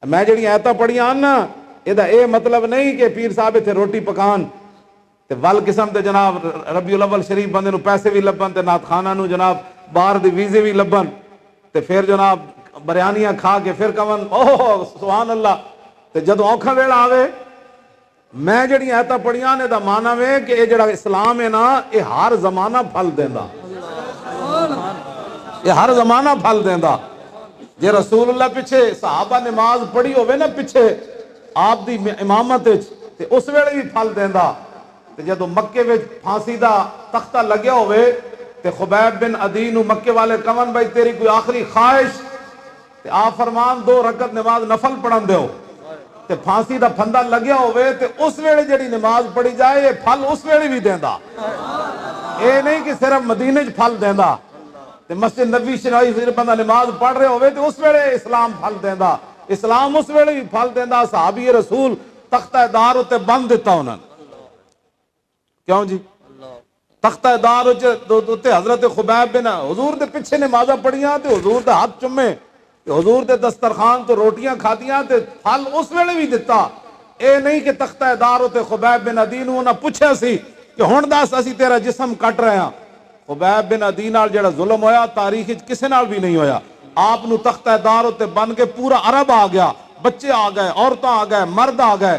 میں جڑی آیتاں پڑھیاں نا یہ اے مطلب نہیں کہ پیر صاحب اتنے روٹی پکان تے ول قسم تے جناب ربیع الاول شریف بندے نو پیسے بھی لبن تے نات خانہ نو جناب باہر دی ویزے بھی لبن تے پھر جناب بریانیاں کھا کے پھر کون اوہ سبحان اللہ تے جدوں اوکھا ویلا آوے میں جڑی آیتاں پڑھیاں نے دا معنی وے کہ یہ جڑا اسلام ہے نا یہ ہر زمانہ پھل دیندا یہ ہر زمانہ پھل دیندا جے رسول اللہ پیچھے صحابہ نماز پڑھی ہوئے نا پیچھے آپ دی امامت تے اس ویلے بھی پھل دیندا تے جدوں مکے وچ پھانسی دا تختہ لگیا ہوئے تے خبیب بن عدی نو مکے والے کون بھائی تیری کوئی آخری خواہش تے آپ فرمان 2 رکعت نماز نفل پڑھن دیو تے پھانسی دا پھندا لگیا ہوئے تے اس ویلے جڑی نماز پڑھی جائے یہ پھل اس ویلے بھی دیندا اے نہیں کہ صرف مدینے چ پھل دیندا تے مسجد نبوی شریف پھر بندہ نماز پڑھ رہے ہوئے تے اس ویلے اسلام پھل دیندا اسلام اس ویلے بھی پھل دیندا صحابی رسول تختہ دار تے بند دیتا انہاں کیوں جی تختہ دار تے حضرت خبیب بن حضور دے پیچھے نمازاں پڑھیاں تے حضور دے ہاتھ چومے حضور دے دسترخوان تو روٹیاں کھادیاں تے پھل اس ویلے بھی دیتا اے نہیں کہ تختہ دار تے خبیب بن عدی نو انہاں پوچھیا سی کہ ہن دس اسی تیرا جسم کٹ رہے ہاں خبیب بن عدی نال جڑا ظلم ہویا تاریخ وچ کسے نال بھی نہیں ہویا آپ نو تختہ دار تے بن کے پورا عرب آ گیا بچے آ گئے عورتاں آ گئے مرد آ گئے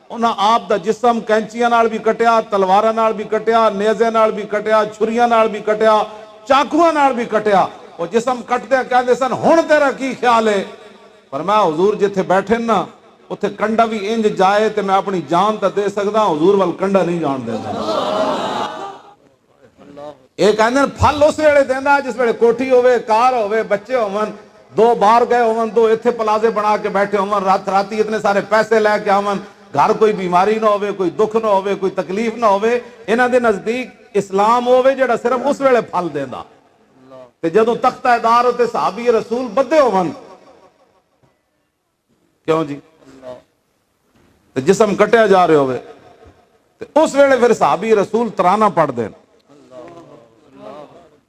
انہاں آپ دا جسم کینچیاں نال بھی کٹیا تلواراں نال بھی کٹیا نیزے نال بھی کٹیا چھریاں نال بھی کٹیا چاقواں نال بھی کٹیا وہ جسم کٹتے کہندے سن ہن تیرا کی خیال ہے فرمایا حضور جتھے بیٹھے نا اتھے کنڈا بھی انج جائے تے میں اپنی جان تے دے سکدا حضور وال کنڈا نہیں جان دیندا یہ کہندے پھل اس ویلے دیندا جس ویلے کوٹھی ہوے کار ہوے بچے ہون 2 باہر گئے ہون 2 ایتھے پلازے بنا کے بیٹھے ہون راتی اتنے سارے پیسے لے کے آون گھر کوئی بیماری نہ ہوے کوئی دکھ نہ ہوے کوئی تکلیف نہ ہوے انہاں دے نزدیک اسلام ہوے جڑا صرف اس ویلے پھل دیندا تے جدوں تختہ دار تے صحابی رسول بدے ہون کیوں جی تے جسم کٹیا جا رہے ہوئے تے اس ویلے پھر صحابی رسول ترانہ پڑھ دین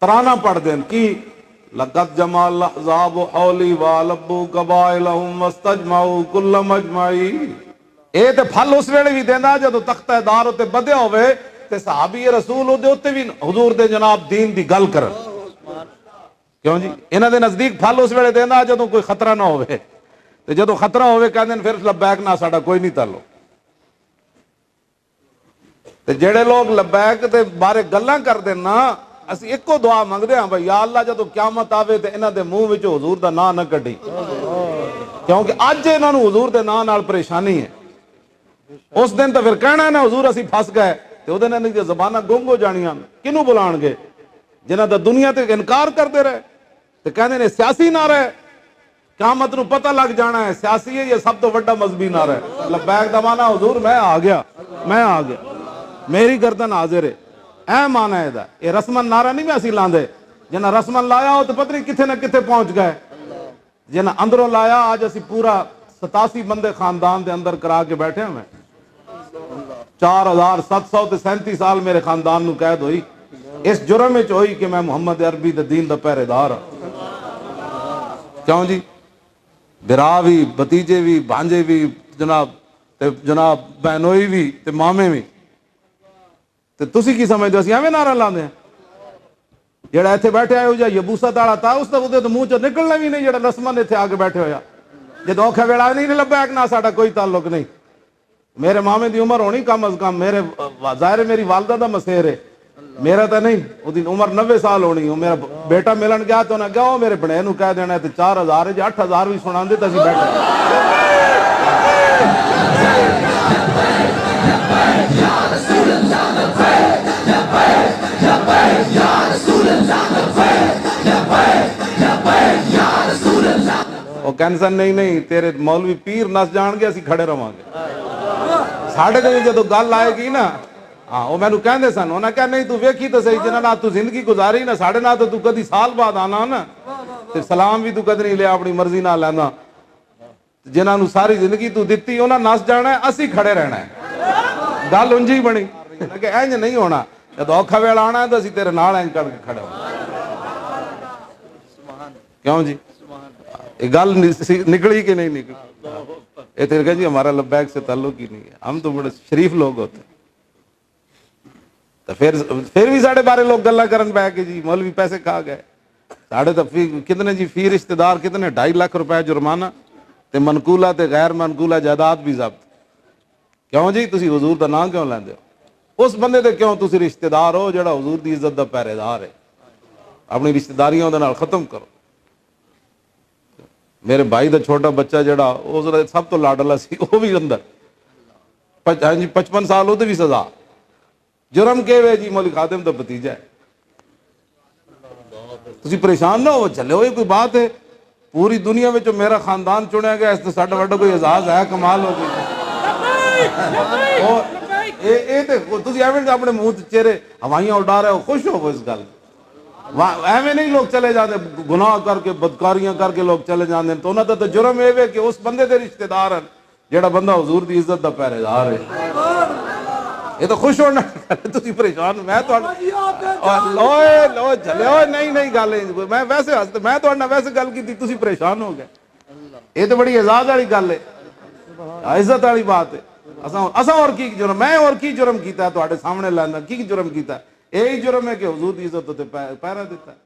ترانہ پڑھ دین کی لقد جمع الاحزاب حولی والبوا قبائلهم واستجمعوا كل مجمعی اے تے پھل اس ویلے بھی دیندا جدوں تختہ دار تے بدے ہوئے تے صحابی رسول دے اوتے بھی حضور دے جناب دین دی گل کرن کیوں جی انہاں دے نزدیک پھل اس ویلے دیندا جدوں کوئی خطرہ نہ ہوئے تے جدوں خطرہ ہوئے کہندے پھر لبیک نہ ساڈا کوئی نہیں تعلق تے جڑے لوگ لبیک دے بارے گلاں کردے نا اسی ایکو دعا منگدے ہاں بھائی یا اللہ جدوں قیامت آوے تے انہاں دے منہ وچ حضور دا نام نہ کڈی کیونکہ اج انہاں نو حضور دے نام نال پریشانی ہے اس دن تو پھر کہنا ہے نا حضور اسی پھس گئے تے او دے نال دی زباناں گنگ ہو جانیاں کینوں بلان گے جنہاں دا دنیا تے انکار کردے رہے تے کہندے نے سیاسی نعرہ ہے قیامت نو پتہ لگ جانا ہے سیاسی ہے یہ سب تو بڑا مذہبی نعرہ ہے لبیک دا معنی حضور میں آ گیا میری گردن حاضر ہے اے معنی ہے دا یہ رسمن نعرہ نہیں میں اسی لاندے جنہاں رسمن لایا ہو تو پتہ نہیں کتھے نہ کتھے پہنچ گئے جنہاں اندروں لایا آج اسی پورا 87 بندے خاندان دے اندر کرا کے بیٹھے ہیں 4737 سال میرے خاندان نو قید ہوئی اس جرم وچ ہوئی کہ میں محمد عربی دے دین دا پہرے دار ہوں کیوں جی برا بھی بتیجے بھی بھانجے بھی جناب بہنوئی بھی تے مامے بھی تے تسی کی سمجھدے اسی ایویں نعرہ لاندے ہیں جڑا ایتھے بیٹھے آئے ہو جا یبوست والا تھا اس تے منہ چ نکلنا بھی نہیں جڑا رسمن ایتھے آ کے بیٹھے ہویا جدوں اوکھا ویلا نہیں لبیک نہ ساڈا کوئی تعلق نہیں میرے مامے دی عمر ہونی کم از کم میرے ظاہر میری والدہ دا مسیر ہے میرا تو نہیں وہ عمر 90 سال ہونی میرا بیٹا ملن گیا تو انہیں کہا میرے بڑے نو کہہ دینا ہے 4000 جی 8000 بھی سنا دے تسی بیٹھے وہ کہنسن نہیں تیرے مولوی پیر نس جان گے اسی کھڑے رہاں گے ساڑھے دن جدو گل آئے گی نا ہاں وہ میں نو کہندے سن انہاں کہا نہیں تو ویکھی تو صحیح جنہاں تو زندگی گزاری نا ساڑھے نہ تو کدی سال بعد آنا نا تے سلام بھی تو کدی نہیں لیا اپنی مرضی نہ لینا جنہاں نو ساری زندگی تو دتی انہاں نس جانا ہے اسی کھڑے رہنا ہے گل انجی بنی کہ اینج نہیں ہونا جب اوکھا ویلا آنا ہے تو اسی تیرے نال اینج کر کے کھڑے ہونا کیوں جی یہ گل نکلی کہ نہیں نکلی؟ یہ تو کہ جی ہمارا لبیک سے تعلق ہی نہیں ہے، ہم تو بڑے شریف لوگ ہوتے ہیں۔ تو پھر بھی ساڑھے بارے لوگ گلا کرن پہ کہ جی مولوی پیسے کھا گئے ساڑھے، تو کتنے جی فی رشتہ دار کتنے 2.5 لاکھ روپے جرمانہ تے منقولہ تے غیر منقولہ جائیداد بھی ضبط۔ کیوں جی تسی حضور دا نام کیوں لیندے ہو؟ اس بندے تے کیوں تسی رشتہ دار ہو جڑا حضور دی عزت دا پہرے دار ہے؟ اپنی رشتہ داریاں دے نال ختم کرو۔ میرے بھائی دا چھوٹا بچہ جڑا وہ سب تو لاڈلا سی، وہ بھی اندر 55 سال، وہ بھی سزا۔ جرم کے وے جی مولوی خادم دا بھتیجا ہے۔ تسی پریشان نہ ہو، چلے ہوئے کوئی بات ہے، پوری دنیا میں جو میرا خاندان چنیا گیا اس سے ساڈا وڈا کوئی اعزاز ہے؟ کمال ہو گئی۔ تسی ایویں اپنے منہ چہرے ہوائیاں اڈا رہے ہو، خوش ہو اس گل، ایویں نہیں لوگ چلے جاتے گناہ کر کے بدکاریاں کر کے لوگ چلے جاتے ہیں، تو انہوں نے تو جرم یہ ہے کہ اس بندے دے رشتہ دار ہیں جڑا بندہ حضور دی عزت دا پہرے دار ہے۔ یہ تو خوش ہونا، تسی پریشان، میں تو لو چلے ہو نہیں گل، میں ویسے میں تو ویسے گل کی تھی، تسی پریشان ہو گئے۔ یہ تو بڑی اعزاز والی گل ہے، عزت والی بات ہے۔ اساں اور کی جرم، میں اور کی جرم کیتا ہے تواڈے سامنے لانا، کی جرم کیتا ہے؟ یہی جرم ہے کہ حضور دی عزت تے پہرا دیتا ہے۔